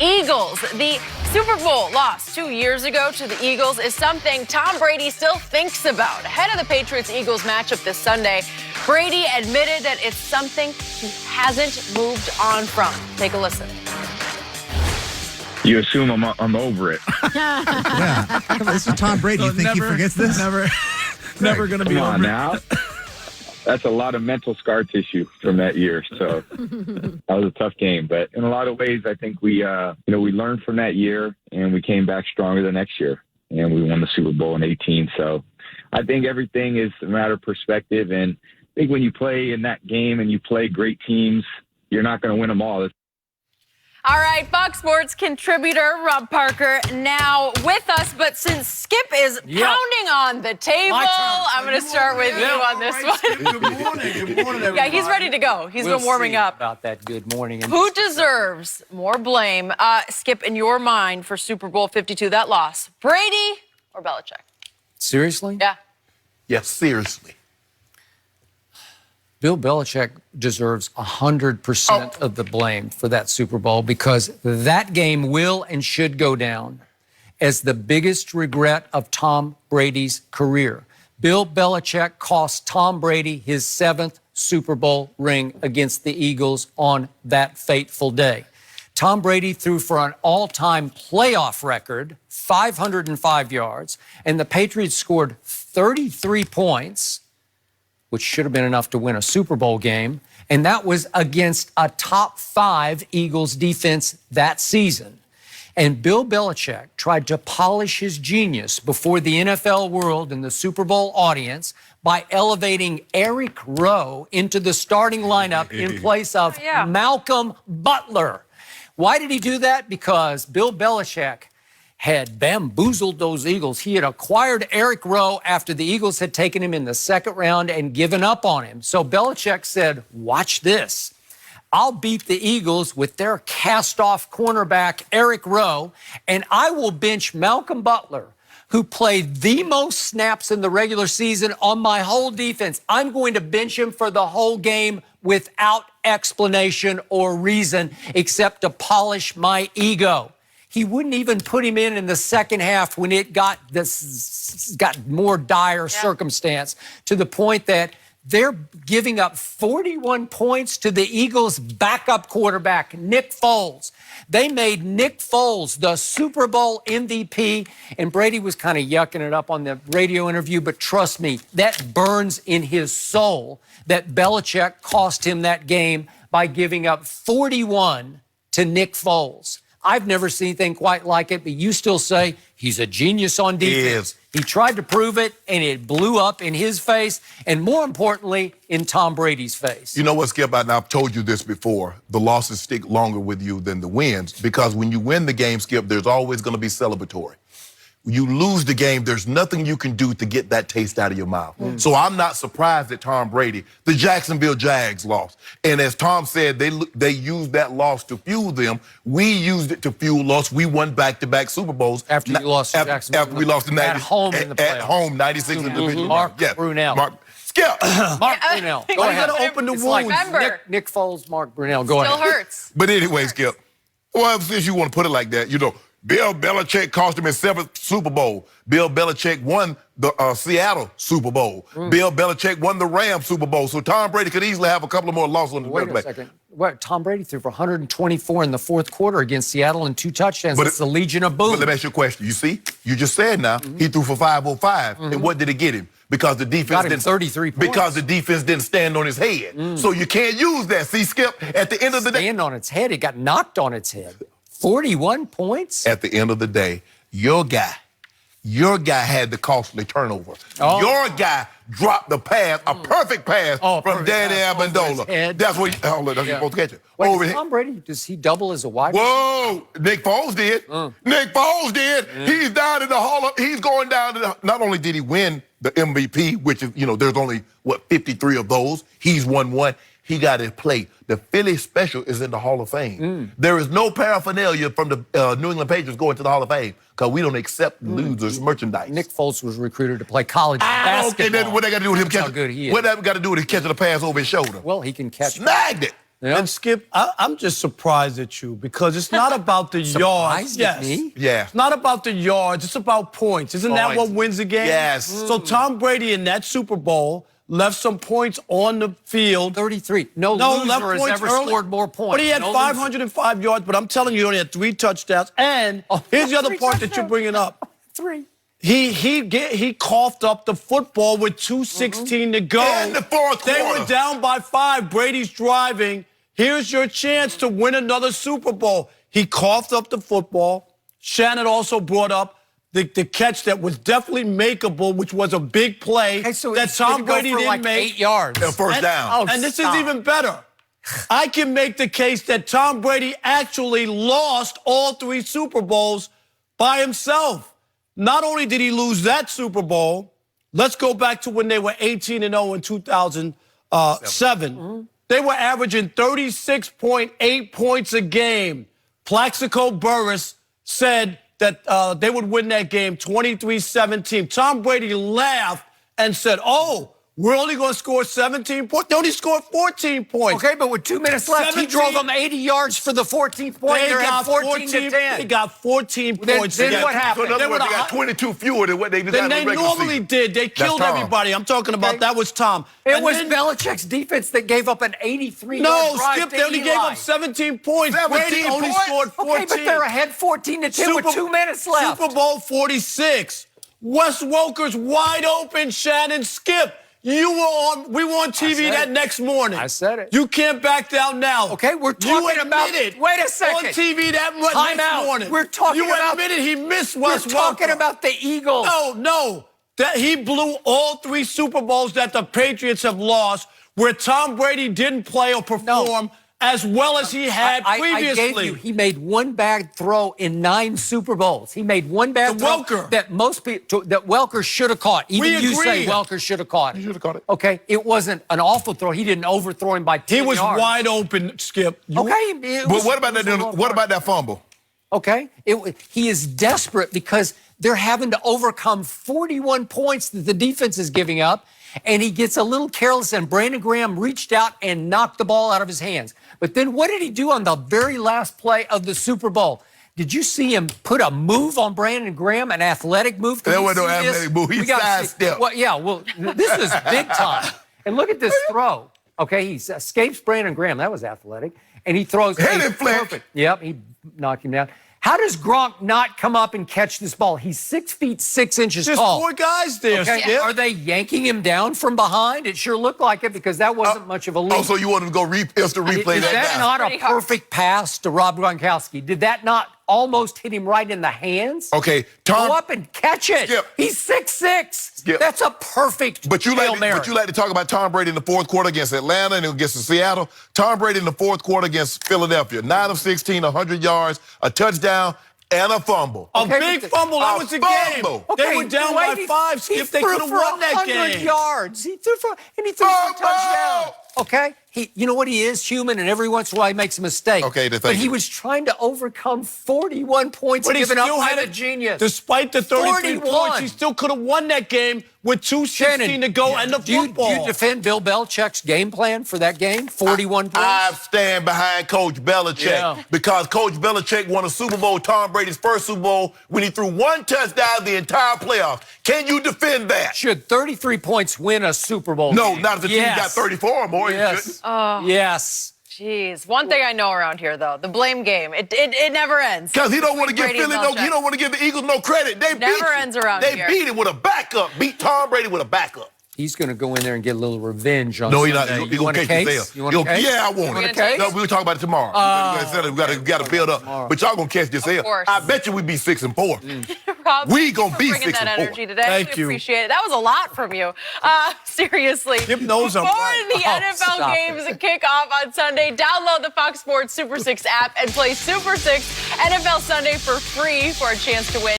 Eagles. The Super Bowl loss 2 years ago to the Eagles is something Tom Brady still thinks about. Ahead of the Patriots-Eagles matchup this Sunday, Brady admitted that it's something he hasn't moved on from. Take a listen. You assume I'm over it. Yeah, this is Tom Brady. You think he forgets this? Never going to be Come over on it. now. That's a lot of mental scar tissue from that year. So that was a tough game. But in a lot of ways, I think we learned from that year and we came back stronger the next year. And we won the Super Bowl in 2018. So I think everything is a matter of perspective. And I think when you play in that game and you play great teams, you're not going to win them all. All right, Fox Sports contributor Rob Parker now with us. But since Skip is pounding on the table, I'm going to start with you on this one. Good morning. Good morning, everybody. Yeah, he's ready to go. He's been warming up. About that good morning. Who deserves more blame, Skip, in your mind for Super Bowl 52, that loss? Brady or Belichick? Seriously? Yeah. Yes, seriously. Bill Belichick deserves 100% of the blame for that Super Bowl because that game will and should go down as the biggest regret of Tom Brady's career. Bill Belichick cost Tom Brady his 7th Super Bowl ring against the Eagles on that fateful day. Tom Brady threw for an all-time playoff record, 505 yards, and the Patriots scored 33 points, which should have been enough to win a Super Bowl game, and that was against a top 5 Eagles defense that season. And Bill Belichick tried to polish his genius before the NFL world and the Super Bowl audience by elevating Eric Rowe into the starting lineup in place of Malcolm Butler. Why did he do that? Because Bill Belichick had bamboozled those Eagles. He had acquired Eric Rowe after the Eagles had taken him in the second round and given up on him. So Belichick said, watch this. I'll beat the Eagles with their cast-off cornerback, Eric Rowe, and I will bench Malcolm Butler, who played the most snaps in the regular season on my whole defense. I'm going to bench him for the whole game without explanation or reason except to polish my ego. He wouldn't even put him in the second half when it got more dire circumstance, to the point that they're giving up 41 points to the Eagles' backup quarterback, Nick Foles. They made Nick Foles the Super Bowl MVP, and Brady was kind of yucking it up on the radio interview, but trust me, that burns in his soul that Belichick cost him that game by giving up 41 to Nick Foles. I've never seen anything quite like it, but you still say he's a genius on defense. He tried to prove it, and it blew up in his face, and more importantly, in Tom Brady's face. You know what, Skip? I've told you this before. The losses stick longer with you than the wins, because when you win the game, Skip, there's always going to be celebratory. You lose the game, there's nothing you can do to get that taste out of your mouth. So I'm not surprised that Tom Brady, the Jacksonville Jags, lost. And as Tom said, they used that loss to fuel them. We used it to fuel us. We won back-to-back Super Bowls. After you lost to Jacksonville. After we lost to 90, at home in the playoffs. At home, 96 in the division. Mark Brunell. Skip. Mark Brunell. Go ahead. You got to open the wounds. Like Nick Foles, Mark Brunell. Go ahead. Still hurts. But anyway, Skip, well, since you want to put it like that, Bill Belichick cost him his 7th Super Bowl. Bill Belichick won the Seattle Super Bowl. Bill Belichick won the Rams Super Bowl. So Tom Brady could easily have a couple of more losses on the Wait a second. Tom Brady threw for 124 in the fourth quarter against Seattle and 2 touchdowns. It's the Legion of Boom. But let me ask you a question. You see, you just said now he threw for 505. And what did it get him? Because the defense got him 33 points. Because the defense didn't stand on his head. So you can't use that. See, Skip, at the end of the day. Stand on its head. It got knocked on its head. 41 points? At the end of the day, your guy had the costly turnover. Your guy dropped the pass, a perfect pass from Danny Amendola. That's what that's supposed to catch it. Wait, Tom Brady, does he double as a wide receiver? Whoa, Nick Foles did. Nick Foles did. He's down in the he's going down to not only did he win the MVP, which is, there's only, 53 of those. He's won one. He got his play. The Philly special is in the Hall of Fame. There is no paraphernalia from the New England Patriots going to the Hall of Fame because we don't accept losers' merchandise. Nick Foles was recruited to play college basketball. Okay, then what they got to do with him catching? How good he is. What that got to do with him catching a pass over his shoulder? Well, he can catch. Snagged it. Yeah. And Skip, I'm just surprised at you because it's not about the yards. Surprised at me? Yeah. It's not about the yards. It's about points. Isn't that what wins a game? Yes. So Tom Brady in that Super Bowl left some points on the field. 33. No left loser has points ever early. scored more points. But he had No 505 yards, but I'm telling you, he only had 3 touchdowns. And here's the other part that you're bringing up. 3. He coughed up the football with 2:16 to go. In the fourth They quarter. were down by 5. Brady's driving. Here's your chance to win another Super Bowl. He coughed up the football. Shannon also brought up the catch that was definitely makeable, which was a big play Okay, so that it's Tom gonna go Brady for didn't like make. 8 yards. And first down. And this stop. is even better. I can make the case that Tom Brady actually lost all 3 Super Bowls by himself. Not only did he lose that Super Bowl, let's go back to when they were 18-0 in 2007. They were averaging 36.8 points a game. Plaxico Burress said that they would win that game 23-17. Tom Brady laughed and said, oh, we're only going to score 17 points. They only scored 14 points. Okay, but with 2 minutes left, he 17 drove them 80 yards for the 14th point. They had 14 to 10. They got 14 points. Then what happened? So in other words, they got 22 fewer than what they did in Then the they regular normally season. did. They killed Tom. everybody. I'm talking about that was Tom. It And was then- Belichick's defense that gave up an 83-yard No, drive Skip, to they only Eli. gave up 17 points. 17 Brady only points? scored 14. Okay, but they're ahead 14-10 with 2 minutes left. Super Bowl 46. Wes Welker's wide open, Shannon. Skip. We were on TV said that it. next morning. I said it. You can't back down now. Okay, we're talking about. admitted Wait a second. on TV that Time next out. morning. We're talking you about. admitted he missed We're Wes talking Welker. about the Eagles. No. That he blew all 3 Super Bowls that the Patriots have lost, where Tom Brady didn't play or perform as well as he had previously. I gave you. He made one bad throw in 9 Super Bowls. He made one bad throw Welker. that most people that Welker should have caught. Even We you say agree. Welker should have caught it. He should have caught it. Okay, it wasn't an awful throw. He didn't overthrow him by 10 He was yards. wide open, Skip. Okay, But what about that? What about that fumble? Okay, he is desperate because they're having to overcome 41 points that the defense is giving up, and he gets a little careless, and Brandon Graham reached out and knocked the ball out of his hands. But then what did he do on the very last play of the Super Bowl? Did you see him put a move on Brandon Graham, an athletic move? There was no athletic move. He sidestepped. Well, yeah, well, this is big time. And look at this throw. Okay, he escapes Brandon Graham. That was athletic. And he throws. Head and flank. Perfect. Yep, he knocked him down. How does Gronk not come up and catch this ball? He's 6 feet 6 inches Just tall. 4 guys there, Okay, Skip. are they yanking him down from behind? It sure looked like it because that wasn't much of a leap. Oh, so you want him to go replay Is that that down? not a Pretty hard. perfect pass to Rob Gronkowski? Did that not almost hit him right in the hands? Okay, Tom. Go up and catch it. Skip. He's 6'6". Skip. That's a perfect But you Hail Mary. like to talk about Tom Brady in the fourth quarter against Atlanta and against Seattle. Tom Brady in the fourth quarter against Philadelphia, 9 of 16, 100 yards, a touchdown, and a fumble. A Okay, big but fumble. That a was the fumble. game. They were down by 5, He Skip. They threw could have for won that 100 game. yards. He threw for a touchdown. Okay, you know what he is, human, and every once in a while he makes a mistake. Okay, thank but he you. was trying to overcome 41 points But he given up still by had the a genius. Despite the 33 41. points, he still could have won that game with 2:16 to go and the do you football. defend Bill Belichick's game plan for that game? 41 points. I stand behind Coach Belichick Yeah. because Coach Belichick won a Super Bowl, Tom Brady's first Super Bowl, when he threw 1 touchdown the entire playoffs. Can you defend that? Should 33 points win a Super Bowl? No, game? not if the team got 34 or more. It Yes. shouldn't. Yes. Jeez. One thing I know around here, though, the blame game. It never ends. Because he don't want to give Brady and Philly Belichick. he don't want to give the Eagles no credit. They Never beat ends around They here. beat it with a backup. Beat Tom Brady with a backup. He's going to go in there and get a little revenge on No, he's not. Sunday. He You gonna want a catch case? yourself. You want a case? Yeah, I want You it. want a case? No, we'll talk about it tomorrow. We got to build up. But y'all gonna catch yourself. course. I bet you we be 6-4. Rob, We thanks gonna for be bringing 6 that and 4. energy today. Thank We you. appreciate it. That was a lot from you. Seriously. Skip knows I'm Before right. the NFL stop games kick off on Sunday, download the Fox Sports Super 6 app and play Super 6 NFL Sunday for free for a chance to win